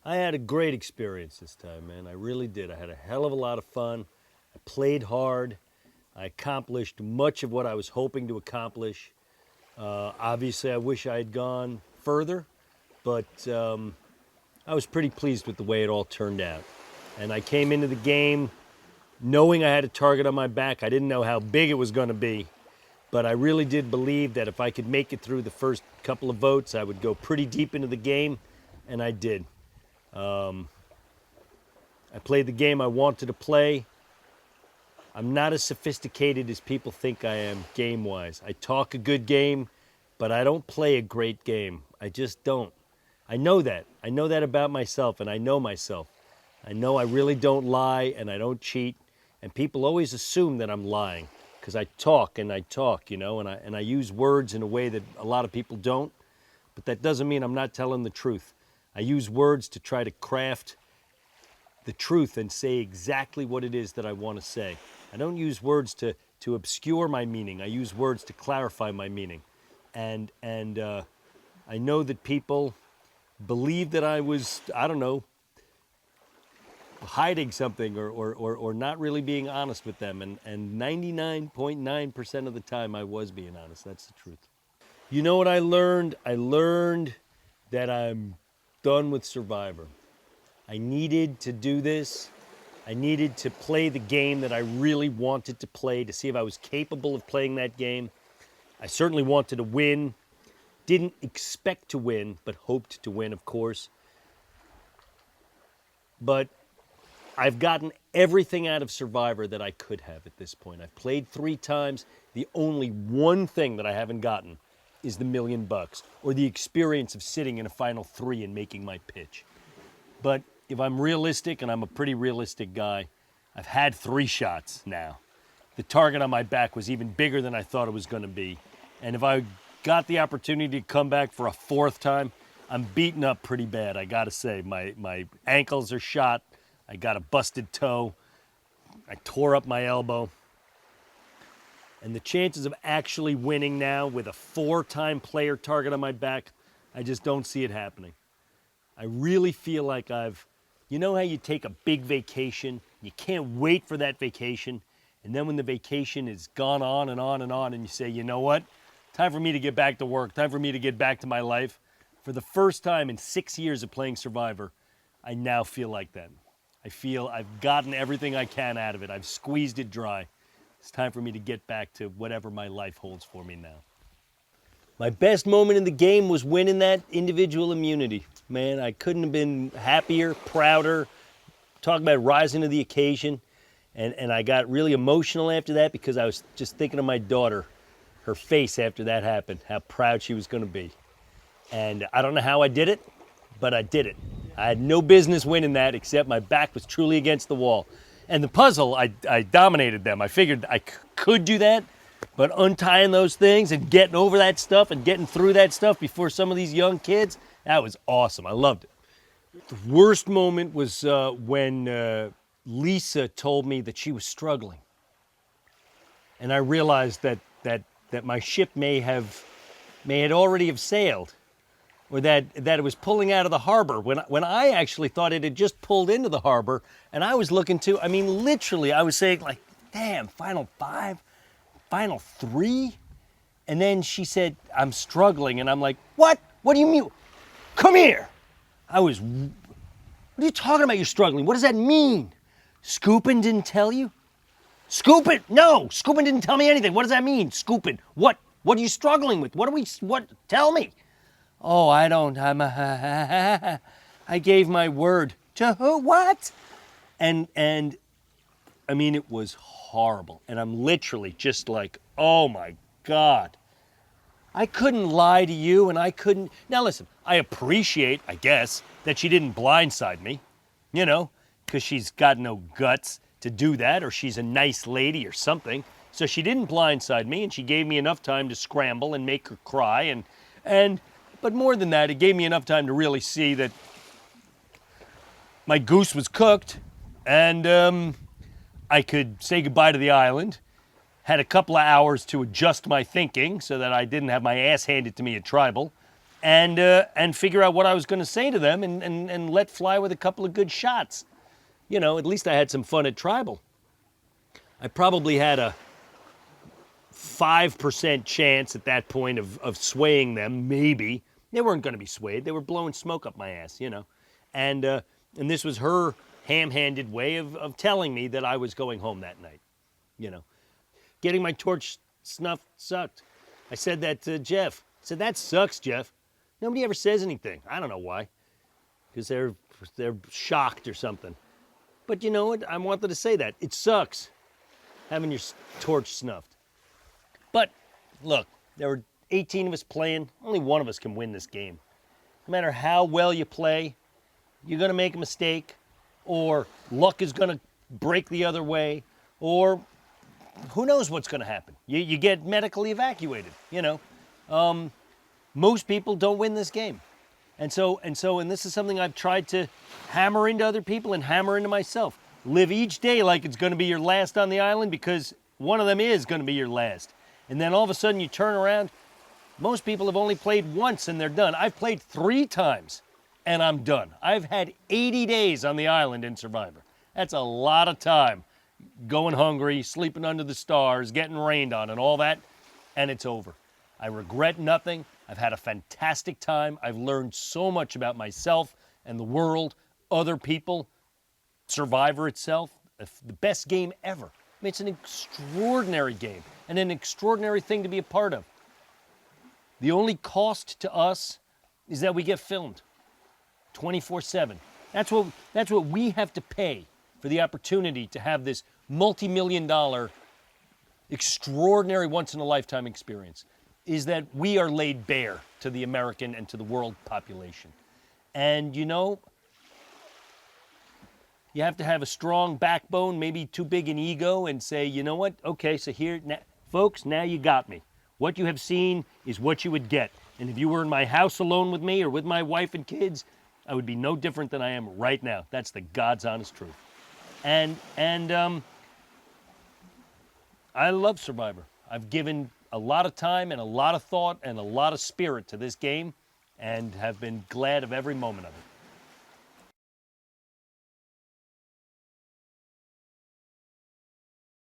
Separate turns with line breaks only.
I had a great experience this time, man. I really did. I had a hell of a lot of fun. I played hard. I accomplished much of what I was hoping to accomplish. Obviously, I wish I had gone further, but I was pretty pleased with the way it all turned out. And I came into the game knowing I had a target on my back. I didn't know how big it was going to be, but I really did believe that if I could make it through the first couple of votes, I would go pretty deep into the game, and I did. I played the game I wanted to play. I'm not as sophisticated as people think I am game-wise. I talk a good game, but I don't play a great game. I just don't. I know that. I know that about myself, and I know myself. I know I really don't lie, and I don't cheat, and people always assume that I'm lying because I talk, and I use words in a way that a lot of people don't, but that doesn't mean I'm not telling the truth. I use words to try to craft the truth and say exactly what it is that I want to say. I don't use words to obscure my meaning. I use words to clarify my meaning. And I know that people believe that I was, I don't know, hiding something or not really being honest with them. And 99.9% of the time I was being honest. That's the truth. You know what I learned? I learned that I'm done with Survivor. I needed to do this. I needed to play the game that I really wanted to play to see if I was capable of playing that game. I certainly wanted to win. Didn't expect to win, but hoped to win, of course. But I've gotten everything out of Survivor that I could have at this point. I've played 3 times. The only one thing that I haven't gotten is the $1 million or the experience of sitting in a final 3 and making my pitch. But if I'm realistic, and I'm a pretty realistic guy, I've had 3 shots now. The target on my back was even bigger than I thought it was going to be. And if I got the opportunity to come back for a 4th time, I'm beaten up pretty bad, I got to say. My ankles are shot. I got a busted toe. I tore up my elbow. And the chances of actually winning now with a 4-time player target on my back, I just don't see it happening. I really feel like you know how you take a big vacation, you can't wait for that vacation, and then when the vacation is gone on and on and on, and you say, you know what, time for me to get back to work, time for me to get back to my life. For the first time in 6 years of playing Survivor, I now feel like that. I feel I've gotten everything I can out of it. I've squeezed it dry. It's time for me to get back to whatever my life holds for me now. My best moment in the game was winning that individual immunity. Man, I couldn't have been happier, prouder. Talk about rising to the occasion. And I got really emotional after that because I was just thinking of my daughter, her face after that happened, how proud she was going to be. And I don't know how I did it, but I did it. I had no business winning that except my back was truly against the wall. And the puzzle, I dominated them. I figured I could do that, but untying those things and getting over that stuff and getting through that stuff before some of these young kids, that was awesome. I loved it. The worst moment was when Lisa told me that she was struggling. And I realized that my ship may had already have sailed, or that it was pulling out of the harbor when I actually thought it had just pulled into the harbor. And I was looking to, I mean, literally, I was saying like, damn, final 5, final 3. And then she said, I'm struggling. And I'm like, what? What do you mean? Come here. What are you talking about you're struggling? What does that mean? Scoopin didn't tell you? Scoopin? No, Scoopin didn't tell me anything. What does that mean? Scoopin. What are you struggling with? Tell me. Oh, I don't, I gave my word. To who? What? And I mean, it was horrible. And I'm literally just like, oh my God. I couldn't lie to you and I couldn't. Now listen, I appreciate, I guess, that she didn't blindside me, you know, because she's got no guts to do that, or she's a nice lady or something. So she didn't blindside me, and she gave me enough time to scramble and make her cry. But more than that, it gave me enough time to really see that my goose was cooked, and I could say goodbye to the island. Had a couple of hours to adjust my thinking so that I didn't have my ass handed to me at Tribal. and figure out what I was going to say to them and let fly with a couple of good shots. You know, at least I had some fun at Tribal. I probably had a 5% chance at that point of swaying them, maybe. They weren't going to be swayed. They were blowing smoke up my ass, you know. And this was her ham-handed way of telling me that I was going home that night, you know. Getting my torch snuffed sucked. I said that to Jeff. I said, that sucks, Jeff. Nobody ever says anything. I don't know why. Because they're shocked or something. But you know what? I wanted to say that. It sucks having your torch snuffed. But look, there were 18 of us playing. Only one of us can win this game. No matter how well you play, you're going to make a mistake, or luck is going to break the other way, or who knows what's going to happen. You get medically evacuated, you know. Most people don't win this game. And this is something I've tried to hammer into other people and hammer into myself. Live each day like it's going to be your last on the island, because one of them is going to be your last. And then all of a sudden you turn around. Most people have only played once and they're done. I've played 3 times and I'm done. I've had 80 days on the island in Survivor. That's a lot of time. Going hungry, sleeping under the stars, getting rained on and all that, and it's over. I regret nothing. I've had a fantastic time. I've learned so much about myself and the world, other people, Survivor itself. The best game ever. I mean, it's an extraordinary game and an extraordinary thing to be a part of. The only cost to us is that we get filmed 24/7. That's what we have to pay for the opportunity to have this multi-million-dollar, extraordinary, once-in-a-lifetime experience, is that we are laid bare to the American and to the world population. And, you know, you have to have a strong backbone, maybe too big an ego, and say, you know what, okay, so here, now, folks, now you got me. What you have seen is what you would get. And if you were in my house alone with me or with my wife and kids, I would be no different than I am right now. That's the God's honest truth. And I love Survivor. I've given a lot of time and a lot of thought and a lot of spirit to this game and have been glad of every moment of it.